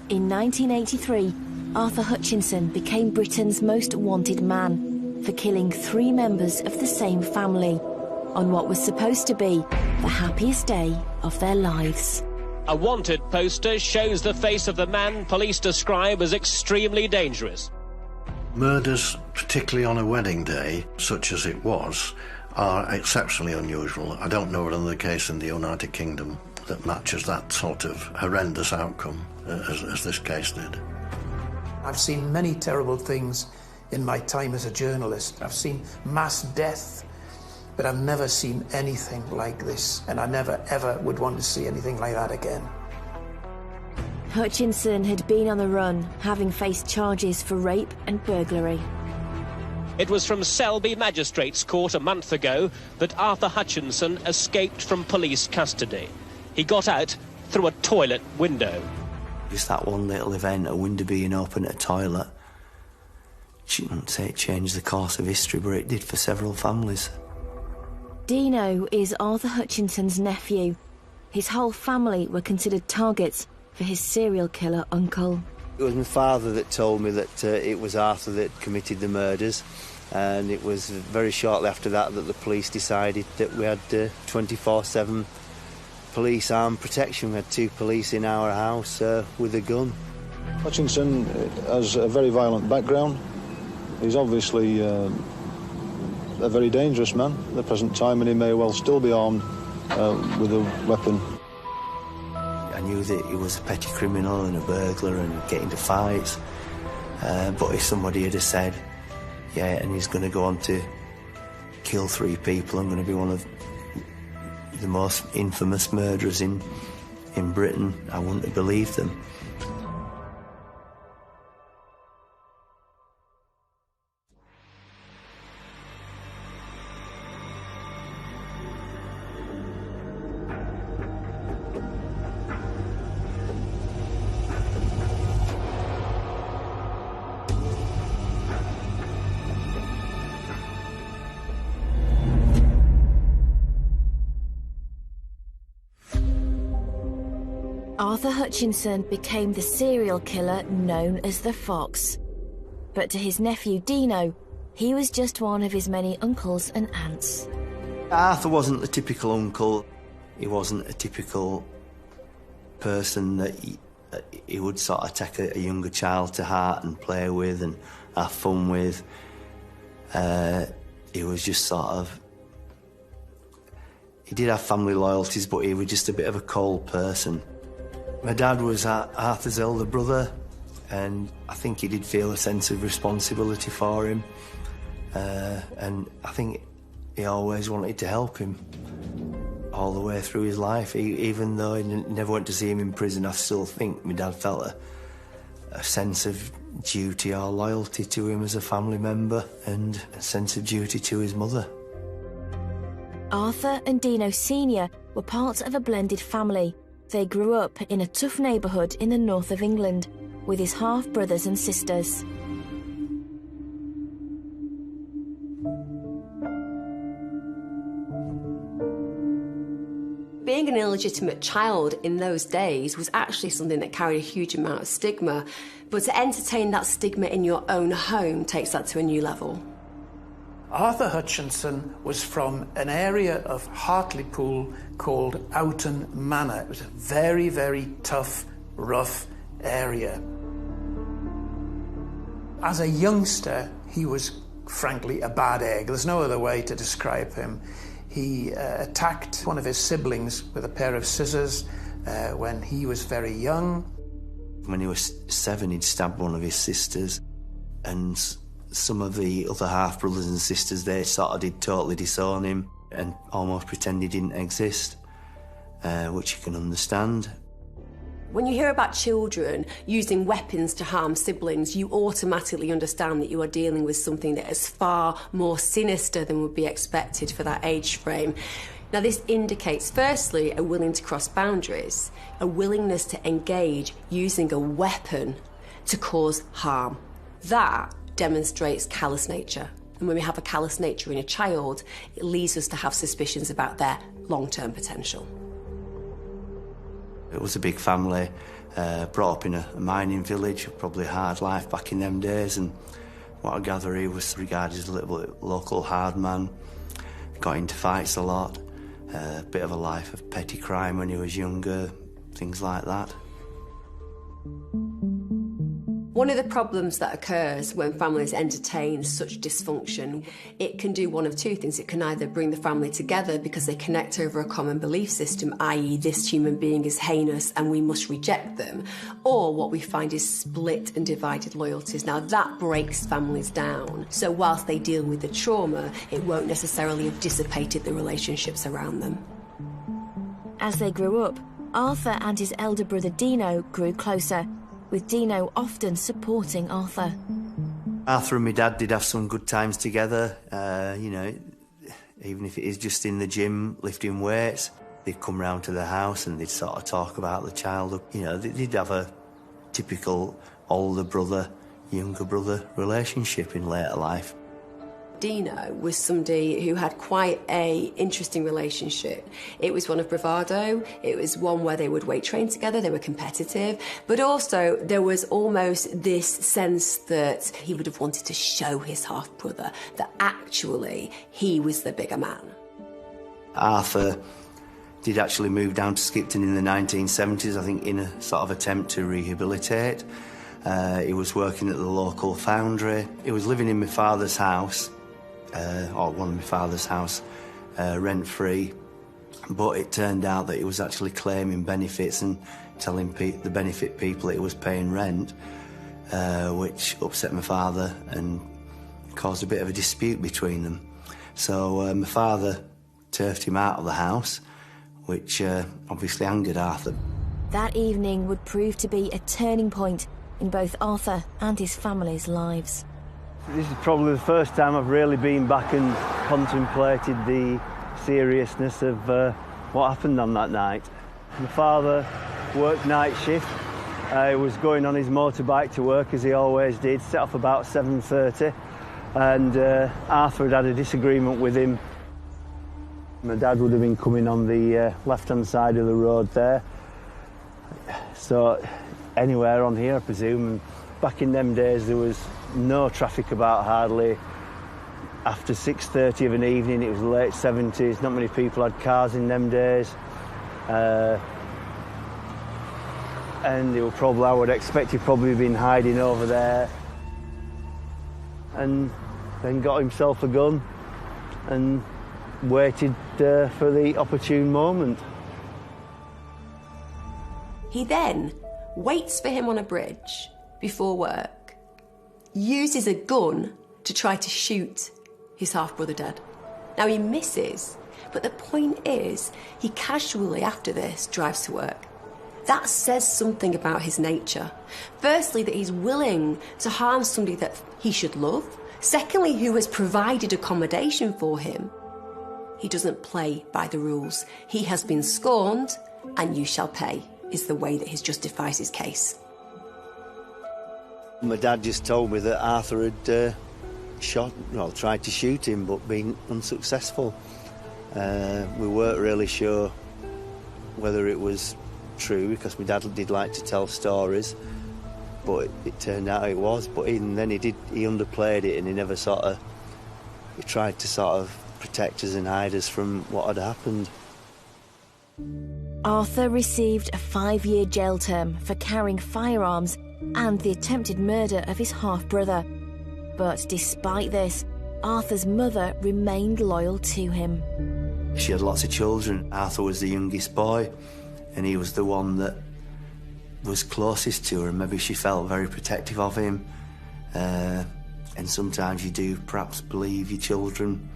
In 1983, Arthur Hutchinson became Britain's most wanted man for killing 3 members of the same family on what was supposed to be the happiest day of their lives. A wanted poster shows the face of the man police describe as extremely dangerous. Murders, particularly on a wedding day, such as it was, are exceptionally unusual. I don't know of another case in the United Kingdom that matches that sort of horrendous outcome as this case did. I've seen many terrible things in my time as a journalist. I've seen mass death, but I've never seen anything like this, and I never, ever would want to see anything like that again. Hutchinson had been on the run, having faced charges for rape and burglary. It was from Selby Magistrates Court a month ago that Arthur Hutchinson escaped from police custody. He got out through a toilet window. Just that one little event, a window being open at a toilet, I wouldn't say it changed the course of history, but it did for several families. Dino is Arthur Hutchinson's nephew. His whole family were considered targets for his serial killer uncle. It was my father that told me that it was Arthur that committed the murders, and it was very shortly after that that the police decided that we had 24/7 police armed protection. We had 2 police in our house with a gun. Hutchinson has a very violent background. He's obviously a very dangerous man at the present time, and he may well still be armed with a weapon. I knew that he was a petty criminal and a burglar and get into fights, but if somebody had said, yeah, and he's going to go on to kill 3 people, I'm going to be one of the most infamous murderers in Britain, I wouldn't have believed them. Arthur Hutchinson became the serial killer known as the Fox. But to his nephew Dino, he was just one of his many uncles and aunts. Arthur wasn't the typical uncle. He wasn't a typical person that he would sort of take a younger child to heart and play with and have fun with. He was just sort of... He did have family loyalties, but he was just a bit of a cold person. My dad was Arthur's elder brother, and I think he did feel a sense of responsibility for him. And I think he always wanted to help him all the way through his life. Even though he never went to see him in prison, I still think my dad felt a sense of duty or loyalty to him as a family member, and a sense of duty to his mother. Arthur and Dino Sr. were part of a blended family. They grew up in a tough neighbourhood in the north of England with his half-brothers and sisters. Being an illegitimate child in those days was actually something that carried a huge amount of stigma, but to entertain that stigma in your own home takes that to a new level. Arthur Hutchinson was from an area of Hartlepool called Oughton Manor. It was a very, very tough, rough area. As a youngster, he was frankly a bad egg. There's no other way to describe him. He attacked one of his siblings with a pair of scissors when he was very young. When he was 7, he'd stabbed one of his sisters, and some of the other half-brothers and sisters, they sort of did totally disown him and almost pretend he didn't exist, which you can understand. When you hear about children using weapons to harm siblings, you automatically understand that you are dealing with something that is far more sinister than would be expected for that age frame. Now, this indicates, firstly, a willingness to cross boundaries, a willingness to engage using a weapon to cause harm. That demonstrates callous nature. And when we have a callous nature in a child, it leads us to have suspicions about their long-term potential. It was a big family, brought up in a mining village, probably a hard life back in them days, and what I gather he was regarded as a little local hard man, got into fights a lot, a bit of a life of petty crime when he was younger, things like that. One of the problems that occurs when families entertain such dysfunction, it can do one of two things. It can either bring the family together because they connect over a common belief system, i.e. this human being is heinous and we must reject them, or what we find is split and divided loyalties. Now that breaks families down. So whilst they deal with the trauma, it won't necessarily have dissipated the relationships around them. As they grew up, Arthur and his elder brother Dino grew closer, with Dino often supporting Arthur. Arthur and my dad did have some good times together, you know, even if it is just in the gym, lifting weights. They'd come round to the house and they'd sort of talk about the childhood. You know, they'd have a typical older brother, younger brother relationship in later life. Dino was somebody who had quite an interesting relationship. It was one of bravado, it was one where they would weight train together, they were competitive, but also there was almost this sense that he would have wanted to show his half-brother that actually he was the bigger man. Arthur did actually move down to Skipton in the 1970s, I think, in a sort of attempt to rehabilitate. He was working at the local foundry. He was living in my father's house, or one of my father's house, rent-free, but it turned out that he was actually claiming benefits and telling the benefit people that he was paying rent, which upset my father and caused a bit of a dispute between them. So my father turfed him out of the house, which obviously angered Arthur. That evening would prove to be a turning point in both Arthur and his family's lives. This is probably the first time I've really been back and contemplated the seriousness of what happened on that night. My father worked night shift. He was going on his motorbike to work, as he always did, set off about 7:30, and Arthur had a disagreement with him. My dad would have been coming on the left-hand side of the road there, so anywhere on here, I presume. Back in them days, there was no traffic about hardly. After 6:30 of an evening, it was the late 70s, not many people had cars in them days. And they were probably, I would expect he'd probably been hiding over there. And then got himself a gun and waited for the opportune moment. He then waits for him on a bridge before work, uses a gun to try to shoot his half-brother dead. Now he misses, but the point is, he casually after this drives to work. That says something about his nature. Firstly, that he's willing to harm somebody that he should love. Secondly, who has provided accommodation for him. He doesn't play by the rules. He has been scorned, and you shall pay, is the way that he justifies his case. My dad just told me that Arthur had tried to shoot him, but been unsuccessful. We weren't really sure whether it was true, because my dad did like to tell stories, but it turned out it was. But even then, he underplayed it, and he tried to sort of protect us and hide us from what had happened. Arthur received a 5-year jail term for carrying firearms and the attempted murder of his half-brother. But despite this, Arthur's mother remained loyal to him. She had lots of children. Arthur was the youngest boy, and he was the one that was closest to her, and maybe she felt very protective of him. And sometimes you do perhaps believe your children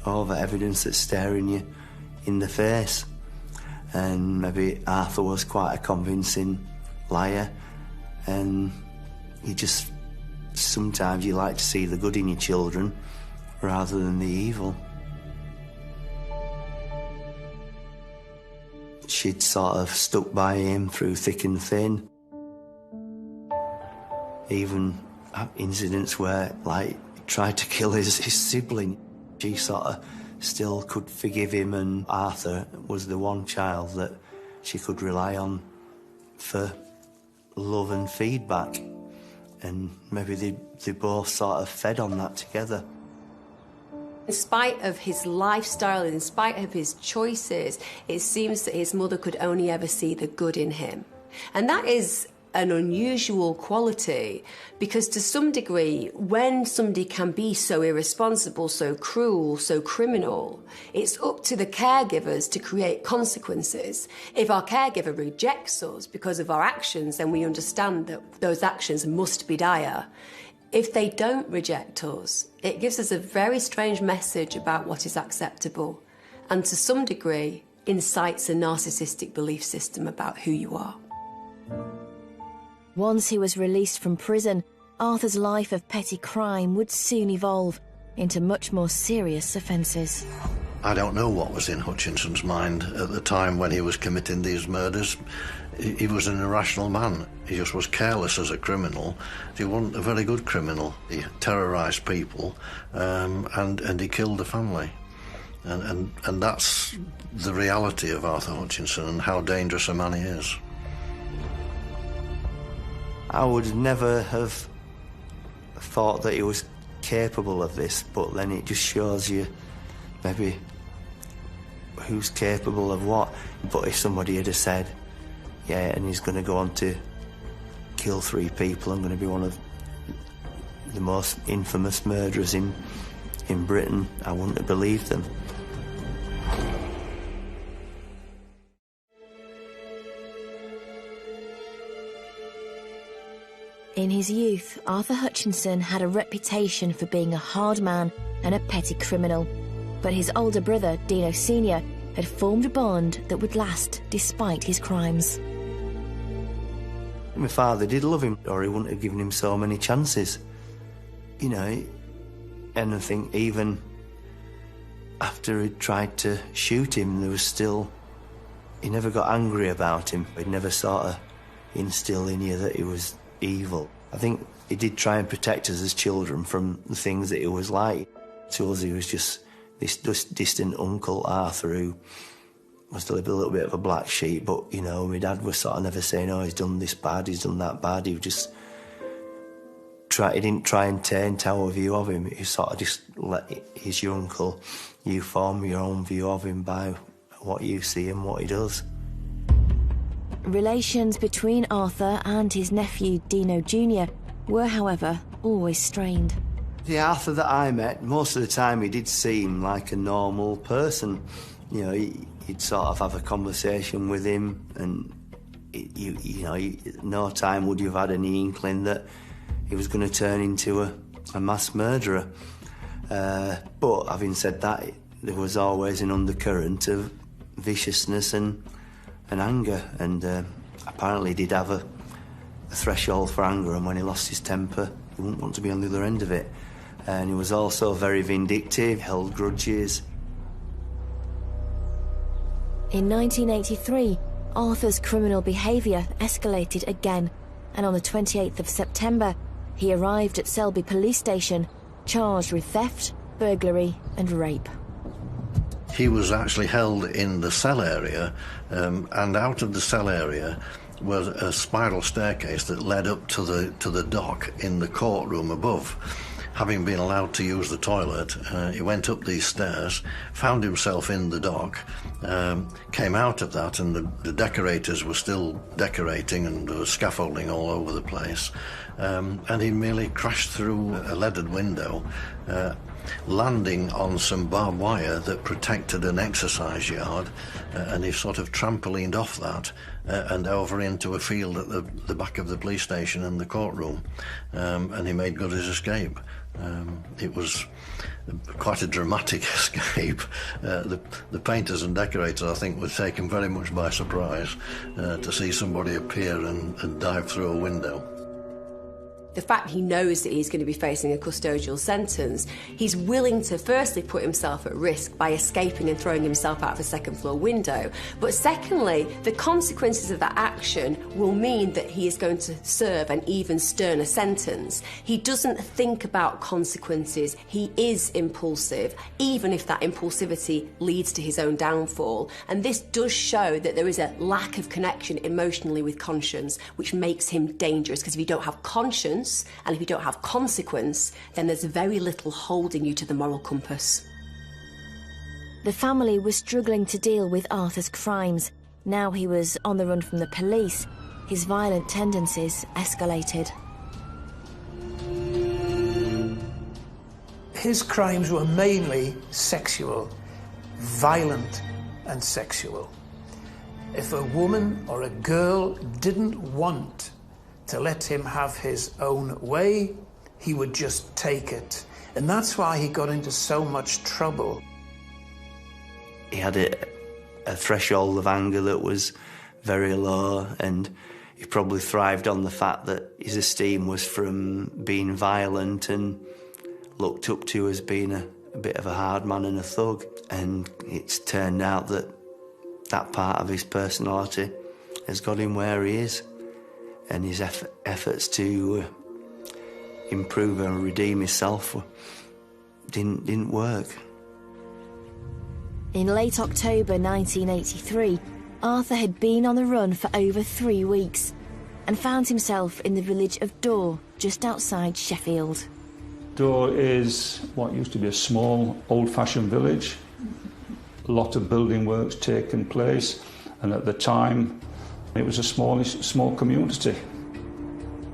over evidence that's staring you in the face. And maybe Arthur was quite a convincing liar, and sometimes you like to see the good in your children rather than the evil. She'd sort of stuck by him through thick and thin. Even incidents where, like, he tried to kill his sibling, she sort of still could forgive him, and Arthur was the one child that she could rely on for love and feedback, and maybe they both sort of fed on that together. In spite of his lifestyle, in spite of his choices, it seems that his mother could only ever see the good in him. And that is an unusual quality, because to some degree, when somebody can be so irresponsible, so cruel, so criminal, it's up to the caregivers to create consequences. If our caregiver rejects us because of our actions, then we understand that those actions must be dire. If they don't reject us, it gives us a very strange message about what is acceptable, and to some degree incites a narcissistic belief system about who you are. Once he was released from prison, Arthur's life of petty crime would soon evolve into much more serious offences. I don't know what was in Hutchinson's mind at the time when he was committing these murders. He was an irrational man. He just was careless as a criminal. He wasn't a very good criminal. He terrorised people, and he killed the family. And that's the reality of Arthur Hutchinson and how dangerous a man he is. I would never have thought that he was capable of this, but then it just shows you maybe who's capable of what. But if somebody had said, yeah, and he's going to go on to kill 3 people and going to be one of the most infamous murderers in Britain, I wouldn't have believed them. In his youth, Arthur Hutchinson had a reputation for being a hard man and a petty criminal, but his older brother, Dino Sr., had formed a bond that would last despite his crimes. My father did love him, or he wouldn't have given him so many chances. You know, and I think even after he'd tried to shoot him, there was still... He never got angry about him. He'd never sort of instill in you that he was evil. I think he did try and protect us as children from the things that he was like. To us, he was just this distant uncle, Arthur, who was still a little bit of a black sheep, but, you know, my dad was sort of never saying, oh, he's done this bad, he's done that bad. He just he didn't try and taint our view of him. He sort of just let his your uncle, you form your own view of him by what you see and what he does. Relations between Arthur and his nephew, Dino Jr., were, however, always strained. The Arthur that I met, most of the time he did seem like a normal person. You know, you'd sort of have a conversation with him, and no time would you have had any inkling that he was going to turn into a mass murderer. But having said that, there was always an undercurrent of viciousness and anger, and apparently he did have a threshold for anger, and when he lost his temper, he wouldn't want to be on the other end of it. And he was also very vindictive, held grudges. In 1983, Arthur's criminal behaviour escalated again, and on the 28th of September, he arrived at Selby Police Station, charged with theft, burglary and rape. He was actually held in the cell area, and out of the cell area was a spiral staircase that led up to the dock in the courtroom above. Having been allowed to use the toilet, he went up these stairs, found himself in the dock, came out of that, and the decorators were still decorating, and there was scaffolding all over the place, and he merely crashed through a leaded window, landing on some barbed wire that protected an exercise yard, and he sort of trampolined off that and over into a field at the back of the police station and the courtroom, and he made good his escape. It was quite a dramatic escape. The painters and decorators, I think, were taken very much by surprise to see somebody appear and dive through a window. The fact he knows that he's going to be facing a custodial sentence, he's willing to firstly put himself at risk by escaping and throwing himself out of a second-floor window. But secondly, the consequences of that action will mean that he is going to serve an even sterner sentence. He doesn't think about consequences. He is impulsive, even if that impulsivity leads to his own downfall. And this does show that there is a lack of connection emotionally with conscience, which makes him dangerous, because if you don't have conscience, and if you don't have consequence, then there's very little holding you to the moral compass. The family was struggling to deal with Arthur's crimes. Now he was on the run from the police. His violent tendencies escalated. His crimes were mainly sexual, violent and sexual. If a woman or a girl didn't want to let him have his own way, he would just take it. And that's why he got into so much trouble. He had a threshold of anger that was very low, and he probably thrived on the fact that his esteem was from being violent and looked up to as being a bit of a hard man and a thug. And it's turned out that that part of his personality has got him where he is. And his efforts to improve and redeem himself didn't work. In late October 1983, Arthur had been on the run for over 3 weeks and found himself in the village of Dore, just outside Sheffield. Dore is what used to be a small, old-fashioned village. A lot of building works taking place, and at the time, it was a small community.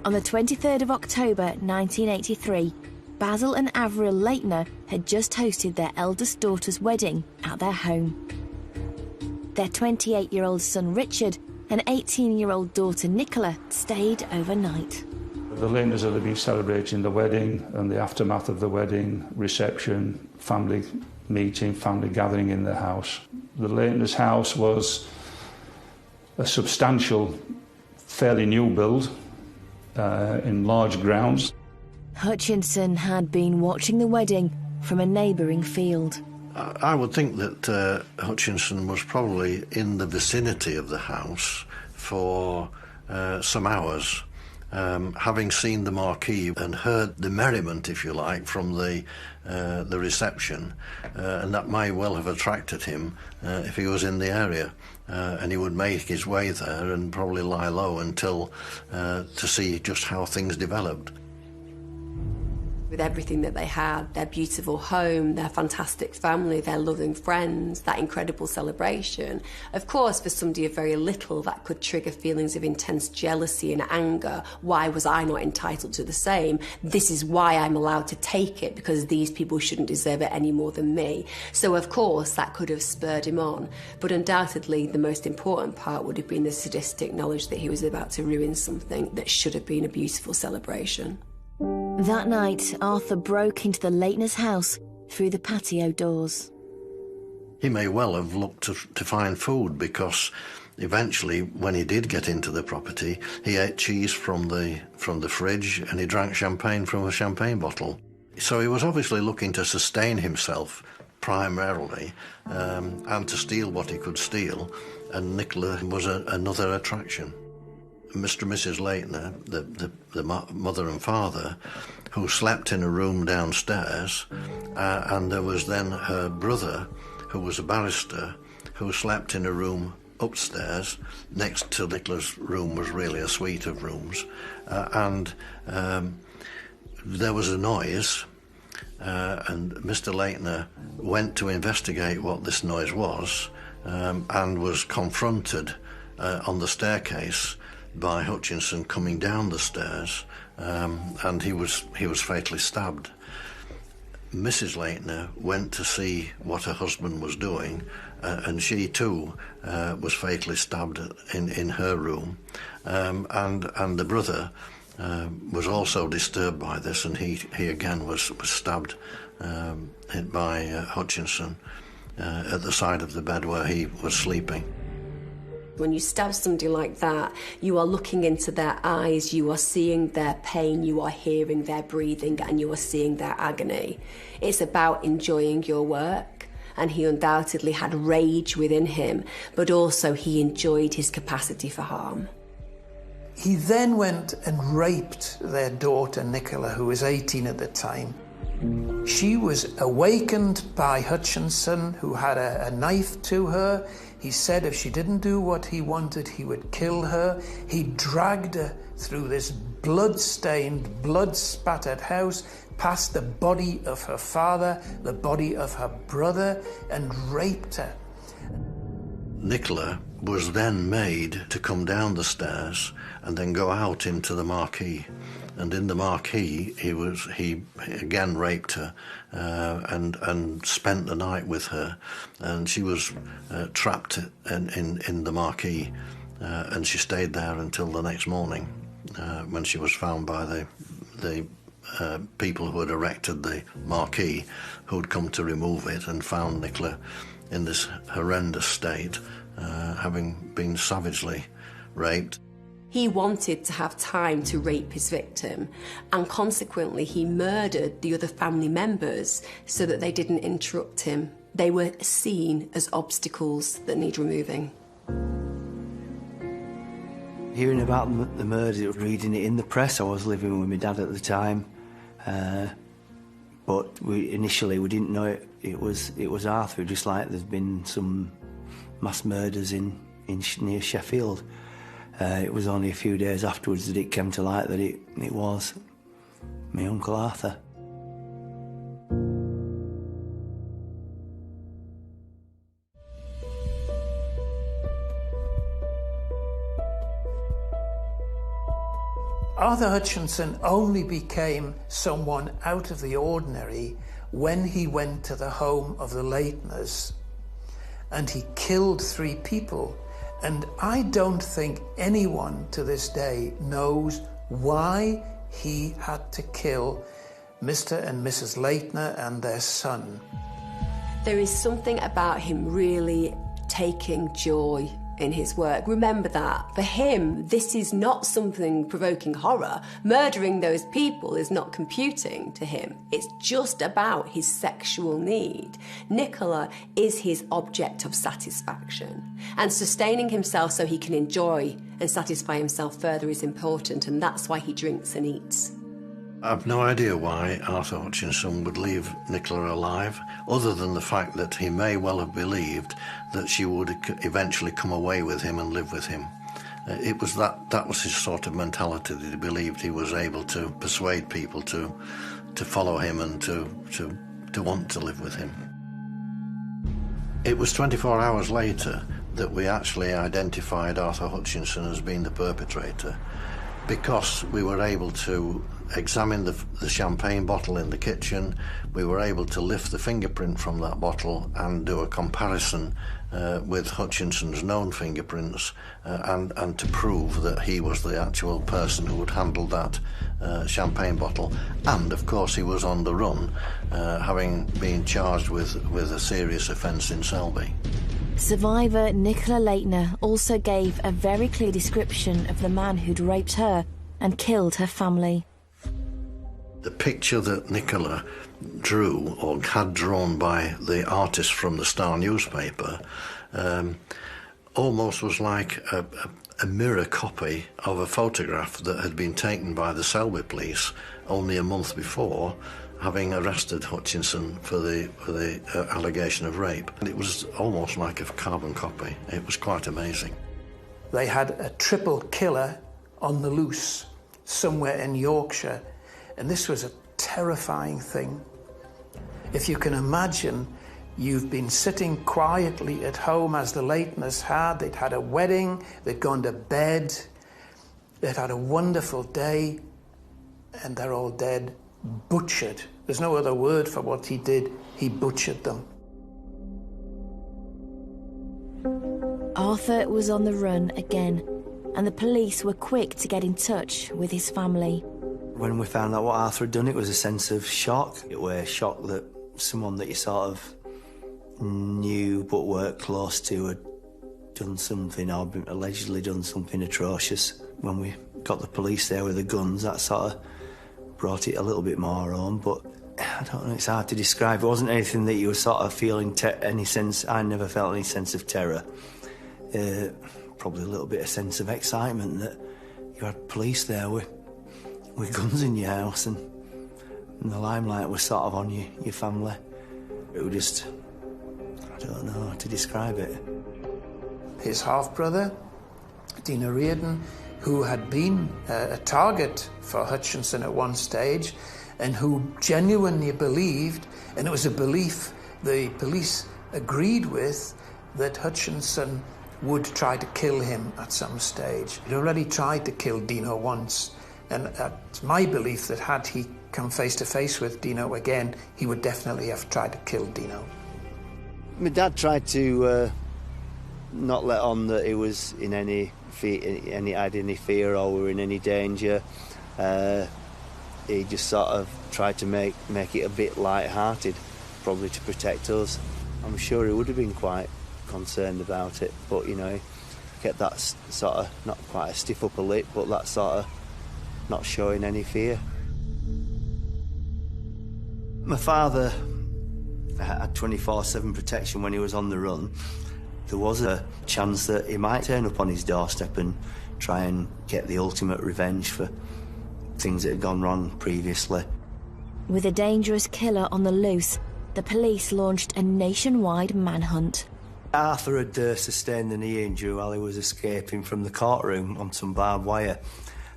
On the 23rd of October 1983, Basil and Avril Leitner had just hosted their eldest daughter's wedding at their home. Their 28-year-old son Richard and 18-year-old daughter Nicola stayed overnight. The Leitners had been celebrating the wedding and the aftermath of the wedding, reception, family meeting, family gathering in their house. The Leitners' house was a substantial, fairly new build in large grounds. Hutchinson had been watching the wedding from a neighbouring field. I would think that Hutchinson was probably in the vicinity of the house for some hours, having seen the marquee and heard the merriment, if you like, from the reception, and that may well have attracted him if he was in the area. And he would make his way there and probably lie low until to see just how things developed. With everything that they had, their beautiful home, their fantastic family, their loving friends, that incredible celebration, of course, for somebody of very little, that could trigger feelings of intense jealousy and anger. Why was I not entitled to the same? This is why I'm allowed to take it, because these people shouldn't deserve it any more than me. So, of course, that could have spurred him on. But undoubtedly, the most important part would have been the sadistic knowledge that he was about to ruin something that should have been a beautiful celebration. That night, Arthur broke into the Leitners' house through the patio doors. He may well have looked to find food, because eventually, when he did get into the property, he ate cheese from the fridge and he drank champagne from a champagne bottle. So he was obviously looking to sustain himself primarily, and to steal what he could steal, and Nicola was another attraction. Mr. and Mrs. Leitner, the mother and father, who slept in a room downstairs, and there was then her brother, who was a barrister, who slept in a room upstairs. Next to Nicola's room was really a suite of rooms, and there was a noise, and Mr. Leitner went to investigate what this noise was, and was confronted on the staircase by Hutchinson coming down the stairs, and he was fatally stabbed. Mrs. Leitner went to see what her husband was doing, and she too was fatally stabbed in her room, and the brother was also disturbed by this, and he again was stabbed by Hutchinson at the side of the bed where he was sleeping. When you stab somebody like that, you are looking into their eyes, you are seeing their pain, you are hearing their breathing, and you are seeing their agony. It's about enjoying your work, and he undoubtedly had rage within him, but also he enjoyed his capacity for harm. He then went and raped their daughter, Nicola, who was 18 at the time. She was awakened by Hutchinson, who had a knife to her. He said if she didn't do what he wanted, he would kill her. He dragged her through this blood-stained, blood-spattered house, past the body of her father, the body of her brother, and raped her. Nicola was then made to come down the stairs and then go out into the marquee. And in the marquee, he again raped her and spent the night with her. And she was trapped in the marquee, and she stayed there until the next morning, when she was found by the people who had erected the marquee, who'd come to remove it and found Nicola in this horrendous state, having been savagely raped. He wanted to have time to rape his victim, and consequently he murdered the other family members so that they didn't interrupt him. They were seen as obstacles that need removing. Hearing about the murder, reading it in the press, I was living with my dad at the time, but initially we didn't know it was Arthur, just like there's been some mass murders near Sheffield. It was only a few days afterwards that it came to light that it was my Uncle Arthur. Arthur Hutchinson only became someone out of the ordinary when he went to the home of the Leitners and he killed 3 people. And I don't think anyone to this day knows why he had to kill Mr. and Mrs. Leitner and their son. There is something about him really taking joy in his work. Remember that. For him, this is not something provoking horror. Murdering those people is not computing to him. It's just about his sexual need. Nicola is his object of satisfaction. And sustaining himself so he can enjoy and satisfy himself further is important, and that's why he drinks and eats. I've no idea why Arthur Hutchinson would leave Nicola alive, other than the fact that he may well have believed that she would eventually come away with him and live with him. It was that was his sort of mentality, that he believed he was able to persuade people to follow him and to want to live with him. It was 24 hours later that we actually identified Arthur Hutchinson as being the perpetrator, because we were able to examine the champagne bottle in the kitchen. We were able to lift the fingerprint from that bottle and do a comparison with Hutchinson's known fingerprints and to prove that he was the actual person who had handled that champagne bottle. And of course he was on the run, having been charged with a serious offence in Selby. Survivor Nicola Leitner also gave a very clear description of the man who'd raped her and killed her family. The picture that Nicola drew, or had drawn by the artist from the Star newspaper, almost was like a mirror copy of a photograph that had been taken by the Selby police only a month before, having arrested Hutchinson for the allegation of rape. And it was almost like a carbon copy. It was quite amazing. They had a triple killer on the loose somewhere in Yorkshire, and this was a terrifying thing. If you can imagine, you've been sitting quietly at home as the Leitners had. They'd had a wedding, they'd gone to bed, they'd had a wonderful day, and they're all dead, butchered. There's no other word for what he did. He butchered them. Arthur was on the run again, and the police were quick to get in touch with his family. When we found out what Arthur had done, it was a sense of shock. It was shock that someone that you sort of knew but worked close to had done something, or allegedly done something atrocious. When we got the police there with the guns, that sort of brought it a little bit more home, but I don't know, it's hard to describe. It wasn't anything that you were sort of feeling any sense. I never felt any sense of terror. Probably a little bit of sense of excitement that you had police there with guns in your house, and the limelight was sort of on your family. It was just, I don't know how to describe it. His half-brother, Dino Reardon, who had been a target for Hutchinson at one stage, and who genuinely believed, and it was a belief the police agreed with, that Hutchinson would try to kill him at some stage. He'd already tried to kill Dino once, and it's my belief that had he come face to face with Dino again, he would definitely have tried to kill Dino. My dad tried to not let on that he was in any fear or we were in any danger. He just sort of tried to make it a bit light-hearted, probably to protect us. I'm sure he would have been quite concerned about it, but, you know, he kept that sort of, not quite a stiff upper lip, but that sort of not showing any fear. My father had 24/7 protection when he was on the run. There was a chance that he might turn up on his doorstep and try and get the ultimate revenge for things that had gone wrong previously. With a dangerous killer on the loose, the police launched a nationwide manhunt. Arthur had sustained a knee injury while he was escaping from the courtroom on some barbed wire,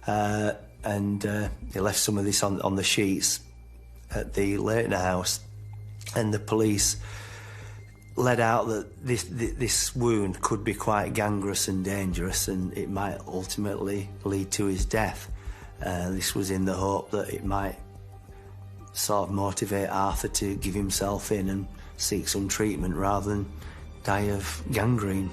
and he left some of this on the sheets at the Leighton house, and the police let out that this wound could be quite gangrenous and dangerous, and it might ultimately lead to his death. This was in the hope that it might sort of motivate Arthur to give himself in and seek some treatment rather than die of gangrene.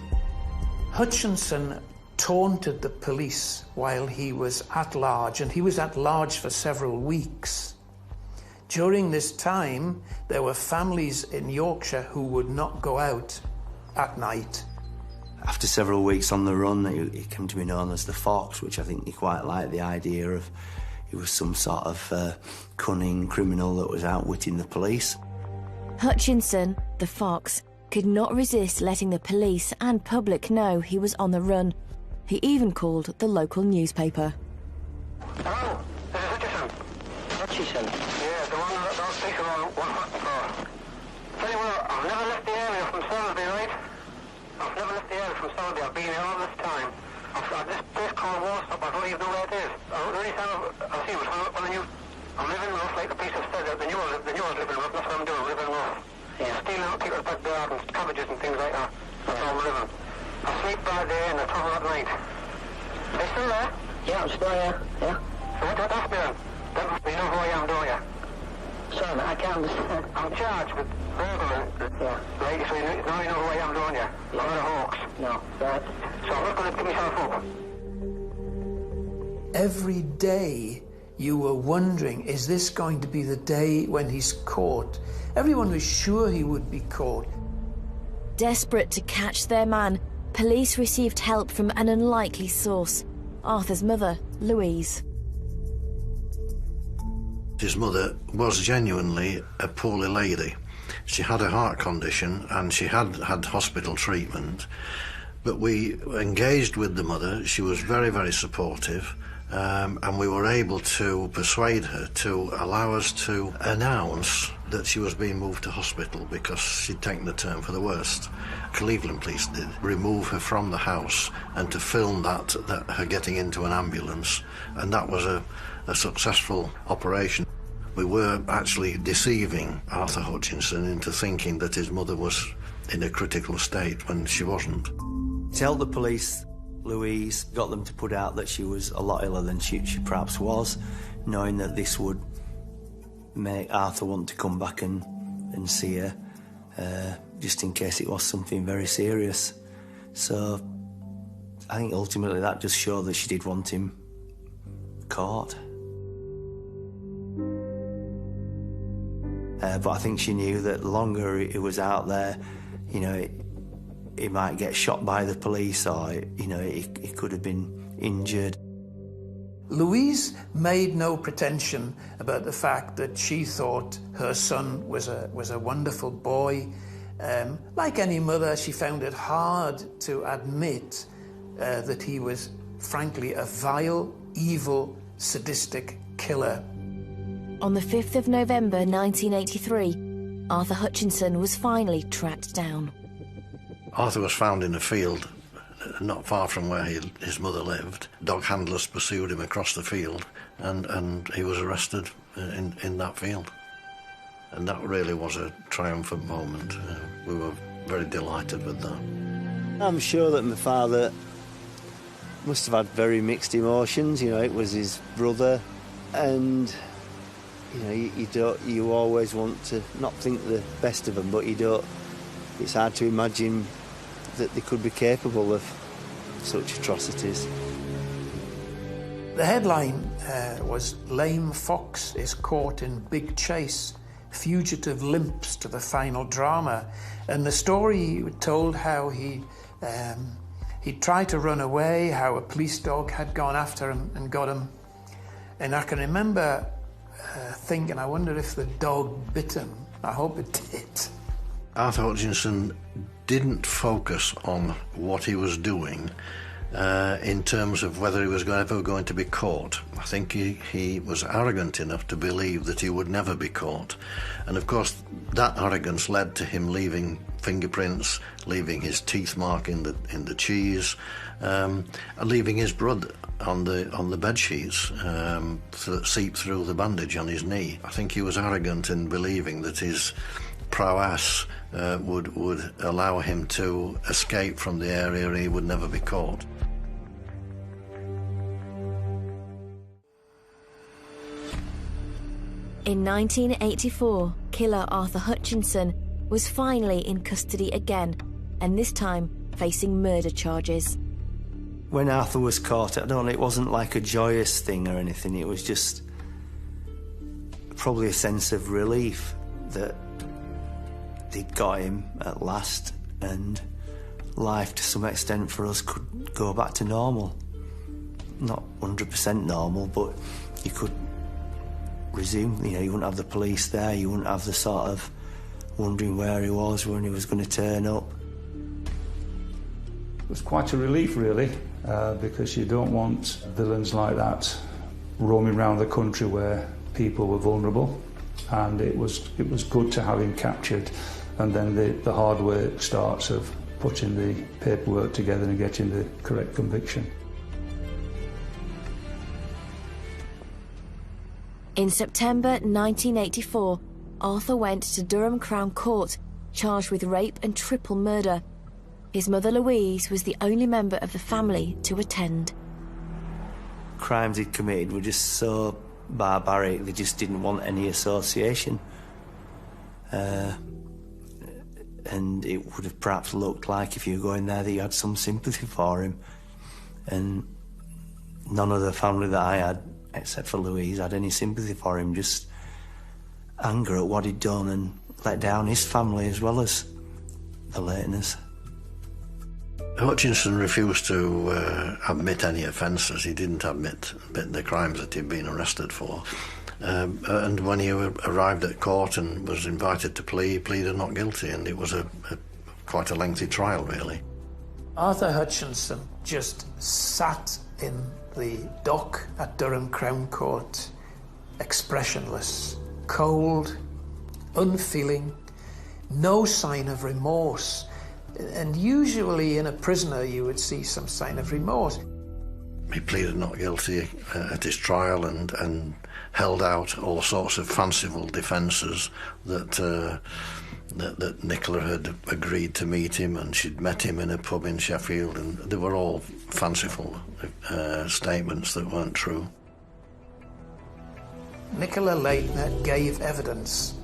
Hutchinson taunted the police while he was at large, and he was at large for several weeks. During this time, there were families in Yorkshire who would not go out at night. After several weeks on the run, he came to be known as the Fox, which I think he quite liked the idea of. He was some sort of cunning criminal that was outwitting the police. Hutchinson, the Fox, could not resist letting the police and public know he was on the run. He even called the local newspaper. Hello, this is Hutchinson. Hutchinson? Yeah, the one that those people were hunting for. Tell you what, I've never left the area from Selby, right? I've never left the area from Selby. I've been here all this time. This place called Warstop, I don't even know where it is. The only time I've seen was when I'm living rough, like the police have said, the new one's living rough, that's what I'm doing, living rough. Yeah. Stealing out people's back gardens, cabbages and things like that. That's how I'm living. I sleep by day and I travel at night. Are you still there? Yeah, I'm still here, yeah. So what that's been? You know who I am, don't you? Sorry, I can't understand. I'm charged with burglary. Yeah. Right, so now you know who I am, don't you? Yeah. I'm not a hoax. No, right. So I'm not going to give myself up. Every day you were wondering, is this going to be the day when he's caught? Everyone was sure he would be caught. Desperate to catch their man, police received help from an unlikely source, Arthur's mother, Louise. His mother was genuinely a poorly lady. She had a heart condition and she had had hospital treatment, but we engaged with the mother. She was very, very supportive, and we were able to persuade her to allow us to announce that she was being moved to hospital because she'd taken the turn for the worst. Cleveland police did remove her from the house and to film that her getting into an ambulance, and that was a successful operation. We were actually deceiving Arthur Hutchinson into thinking that his mother was in a critical state when she wasn't. To help the police, Louise got them to put out that she was a lot iller than she perhaps was, knowing that this would make Arthur want to come back and see her, just in case it was something very serious. So I think ultimately that just showed that she did want him caught. But I think she knew that the longer it was out there, you know, he might get shot by the police, or, you know, he could have been injured. Louise made no pretension about the fact that she thought her son was a wonderful boy. Like any mother, she found it hard to admit that he was, frankly, a vile, evil, sadistic killer. On the 5th of November 1983, Arthur Hutchinson was finally tracked down. Arthur was found in a field not far from where his mother lived. Dog handlers pursued him across the field, and he was arrested in that field. And that really was a triumphant moment. We were very delighted with that. I'm sure that my father must have had very mixed emotions. You know, it was his brother, and you know, you always want to not think the best of them, but you don't. It's hard to imagine that they could be capable of such atrocities. The headline was "Lame Fox is caught in big chase. Fugitive limps to the final drama," and the story told how he tried to run away, how a police dog had gone after him and got him. And I can remember thinking, I wonder if the dog bit him. I hope it did. Arthur Hutchinson didn't focus on what he was doing in terms of whether he was ever going to be caught. I think he was arrogant enough to believe that he would never be caught. And of course, that arrogance led to him leaving fingerprints, leaving his teeth mark in the cheese, and leaving his blood on the bed sheets that seeped through the bandage on his knee. I think he was arrogant in believing that his prowess would allow him to escape from the area and he would never be caught. In 1984, killer Arthur Hutchinson was finally in custody again, and this time facing murder charges. When Arthur was caught, I don't know, it wasn't like a joyous thing or anything. It was just probably a sense of relief that they'd got him at last, and life to some extent for us could go back to normal. Not 100% normal, but you could resume. You know, you wouldn't have the police there, you wouldn't have the sort of wondering where he was, when he was going to turn up. It was quite a relief, really, because you don't want villains like that roaming around the country where people were vulnerable, and it was good to have him captured, and then the hard work starts of putting the paperwork together and getting the correct conviction. In September 1984, Arthur went to Durham Crown Court, charged with rape and triple murder. His mother Louise was the only member of the family to attend. Crimes he'd committed were just so barbaric, they just didn't want any association. And it would have perhaps looked like, if you were going there, that you had some sympathy for him. And none of the family that I had, except for Louise, had any sympathy for him, just anger at what he'd done and let down his family as well as the Leightoners. Hutchinson refused to admit any offences. He didn't admit the crimes that he'd been arrested for. And when he arrived at court and was invited to plea, he pleaded not guilty, and it was quite a lengthy trial, really. Arthur Hutchinson just sat in the dock at Durham Crown Court, expressionless, cold, unfeeling, no sign of remorse. And usually in a prisoner you would see some sign of remorse. He pleaded not guilty at his trial and held out all sorts of fanciful defences that Nicola had agreed to meet him, and she'd met him in a pub in Sheffield, and they were all fanciful statements that weren't true. Nicola Leitner gave evidence.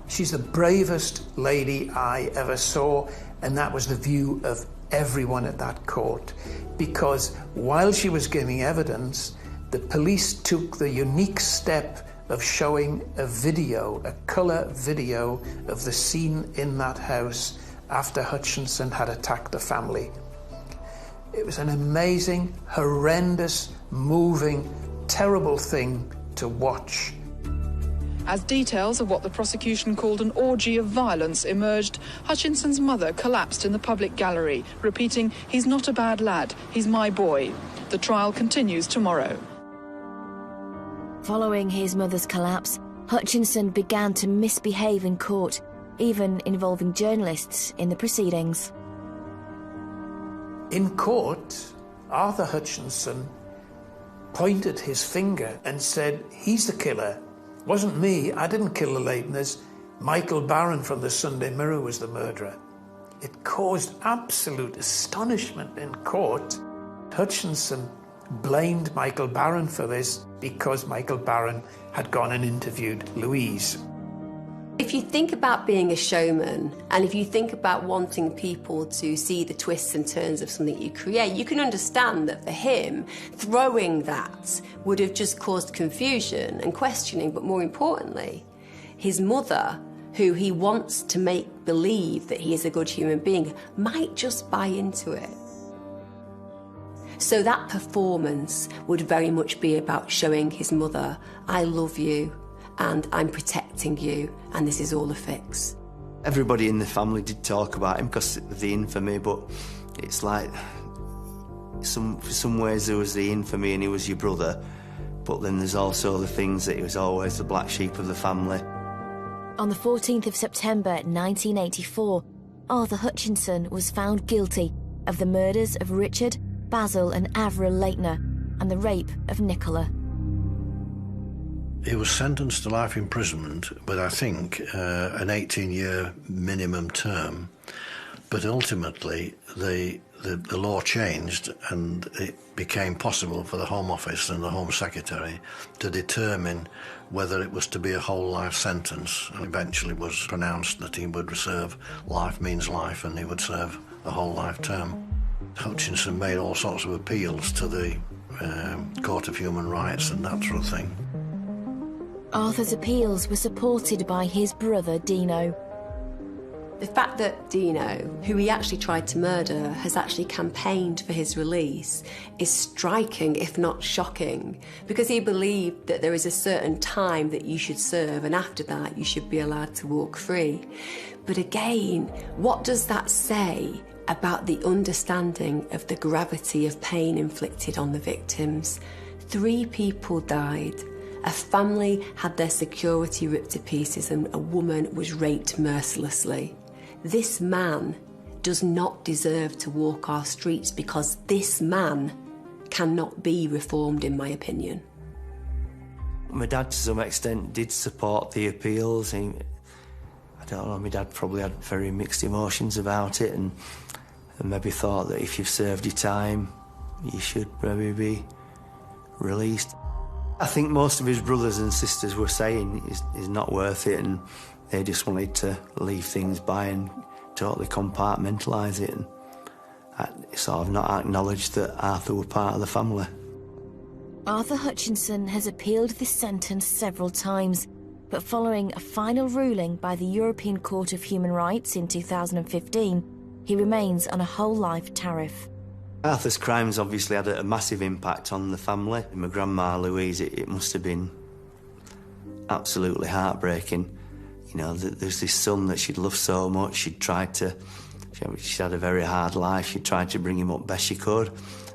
She's the bravest lady I ever saw, and that was the view of everyone at that court, because while she was giving evidence, the police took the unique step of showing a video, a colour video of the scene in that house, after Hutchinson had attacked the family. It was an amazing, horrendous, moving, terrible thing to watch. As details of what the prosecution called an orgy of violence emerged, Hutchinson's mother collapsed in the public gallery, repeating, "He's not a bad lad, he's my boy." The trial continues tomorrow. Following his mother's collapse, Hutchinson began to misbehave in court, even involving journalists in the proceedings. In court, Arthur Hutchinson pointed his finger and said, "He's the killer. Wasn't me. I didn't kill the Leightoners. Michael Barron from the Sunday Mirror was the murderer." It caused absolute astonishment in court. Hutchinson blamed Michael Barron for this because Michael Barron had gone and interviewed Louise. If you think about being a showman, and if you think about wanting people to see the twists and turns of something you create, you can understand that for him, throwing that would have just caused confusion and questioning, but more importantly, his mother, who he wants to make believe that he is a good human being, might just buy into it. So that performance would very much be about showing his mother, "I love you, and I'm protecting you, and this is all a fix." Everybody in the family did talk about him because of the infamy, but it's like, for some ways there was the infamy and he was your brother, but then there's also the things that he was always the black sheep of the family. On the 14th of September 1984, Arthur Hutchinson was found guilty of the murders of Richard, Basil and Avril Leitner and the rape of Nicola. He was sentenced to life imprisonment, but I think an 18-year minimum term. But ultimately, the law changed and it became possible for the Home Office and the Home Secretary to determine whether it was to be a whole life sentence. And eventually was pronounced that he would serve life means life and he would serve a whole life term. Hutchinson made all sorts of appeals to the Court of Human Rights and that sort of thing. Arthur's appeals were supported by his brother Dino. The fact that Dino, who he actually tried to murder, has actually campaigned for his release is striking, if not shocking, because he believed that there is a certain time that you should serve and after that you should be allowed to walk free. But again, what does that say about the understanding of the gravity of pain inflicted on the victims? 3 people died. A family had their security ripped to pieces and a woman was raped mercilessly. This man does not deserve to walk our streets because this man cannot be reformed, in my opinion. My dad, to some extent, did support the appeals. I don't know, my dad probably had very mixed emotions about it and maybe thought that if you've served your time, you should maybe be released. I think most of his brothers and sisters were saying he's not worth it and they just wanted to leave things by and totally compartmentalise it and sort of not acknowledge that Arthur were part of the family. Arthur Hutchinson has appealed this sentence several times, but following a final ruling by the European Court of Human Rights in 2015, he remains on a whole life tariff. Arthur's crimes obviously had a massive impact on the family. My grandma Louise, it must have been absolutely heartbreaking. You know, there's this son that she'd loved so much. She'd had a very hard life. She tried to bring him up best she could,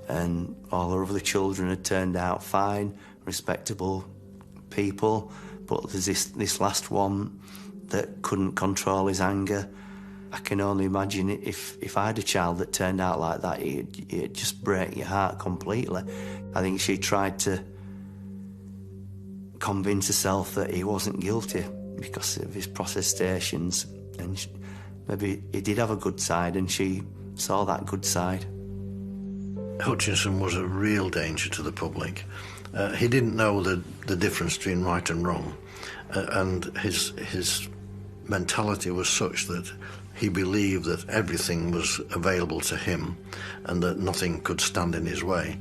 and all her other children had turned out fine, respectable people. But there's this last one that couldn't control his anger. I can only imagine if I had a child that turned out like that, it'd just break your heart completely. I think she tried to convince herself that he wasn't guilty because of his protestations, and maybe he did have a good side and she saw that good side. Hutchinson was a real danger to the public. He didn't know the difference between right and wrong, and his mentality was such that he believed that everything was available to him and that nothing could stand in his way.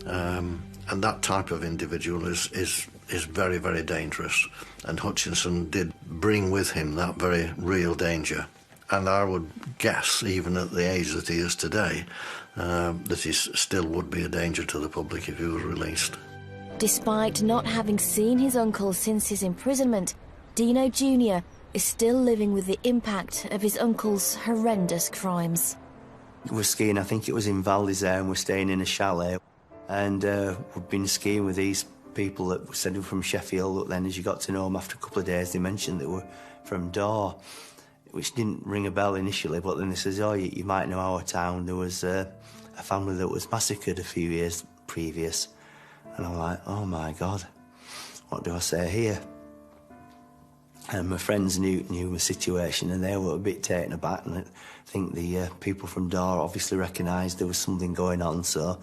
And that type of individual is very, very dangerous. And Hutchinson did bring with him that very real danger. And I would guess, even at the age that he is today, that he still would be a danger to the public if he was released. Despite not having seen his uncle since his imprisonment, Dino Jr. is still living with the impact of his uncle's horrendous crimes. We're skiing, I think it was in Val d'Isère, and we're staying in a chalet. And we've been skiing with these people that said they were from Sheffield, but then as you got to know them after a couple of days, they mentioned they were from Dore, which didn't ring a bell initially, but then they says, oh, you might know our town. There was a family that was massacred a few years previous. And I'm like, oh my God, what do I say here? And my friends knew my situation, and they were a bit taken aback, and I think the people from Dore obviously recognised there was something going on, so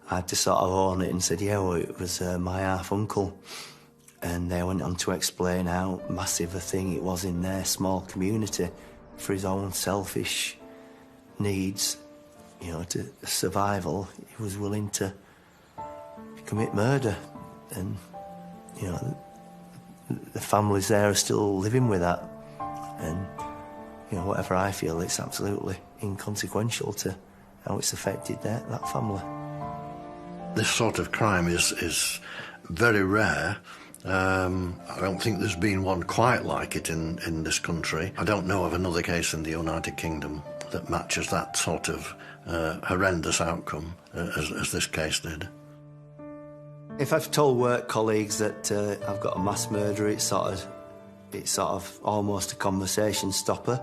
I had to sort of own it and said, yeah, well, it was my half-uncle. And they went on to explain how massive a thing it was in their small community. For his own selfish needs, you know, to survival, he was willing to commit murder. And, you know, the families there are still living with that. And, you know, whatever I feel, it's absolutely inconsequential to how it's affected that family. This sort of crime is very rare. I don't think there's been one quite like it in this country. I don't know of another case in the United Kingdom that matches that sort of horrendous outcome as this case did. If I've told work colleagues that I've got a mass murderer, it's sort of almost a conversation stopper,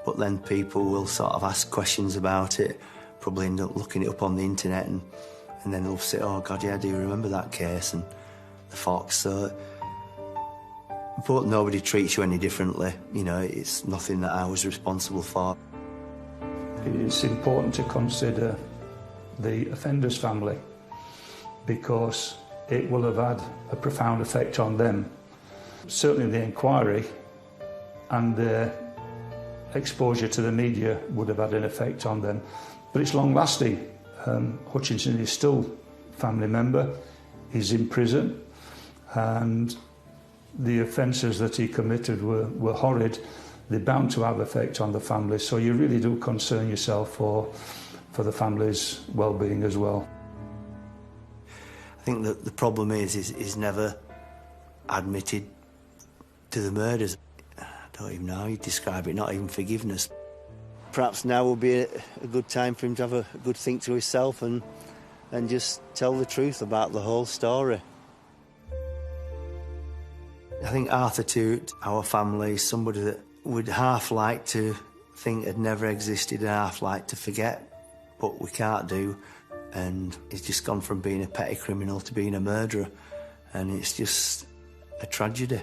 but then people will sort of ask questions about it, probably end up looking it up on the internet, and then they'll say, oh God, yeah, do you remember that case? And the Fox, but nobody treats you any differently. You know, it's nothing that I was responsible for. It's important to consider the offender's family, because it will have had a profound effect on them. Certainly the inquiry and their exposure to the media would have had an effect on them, but it's long-lasting. Hutchinson is still a family member, he's in prison, and the offences that he committed were horrid. They're bound to have effect on the family, so you really do concern yourself for the family's well-being as well. I think that the problem is he's never admitted to the murders. I don't even know how you describe it, not even forgiveness. Perhaps now will be a good time for him to have a good think to himself and just tell the truth about the whole story. I think Arthur, to our family, is somebody that would half like to think had never existed and half like to forget, but we can't do. And he's just gone from being a petty criminal to being a murderer, and it's just a tragedy.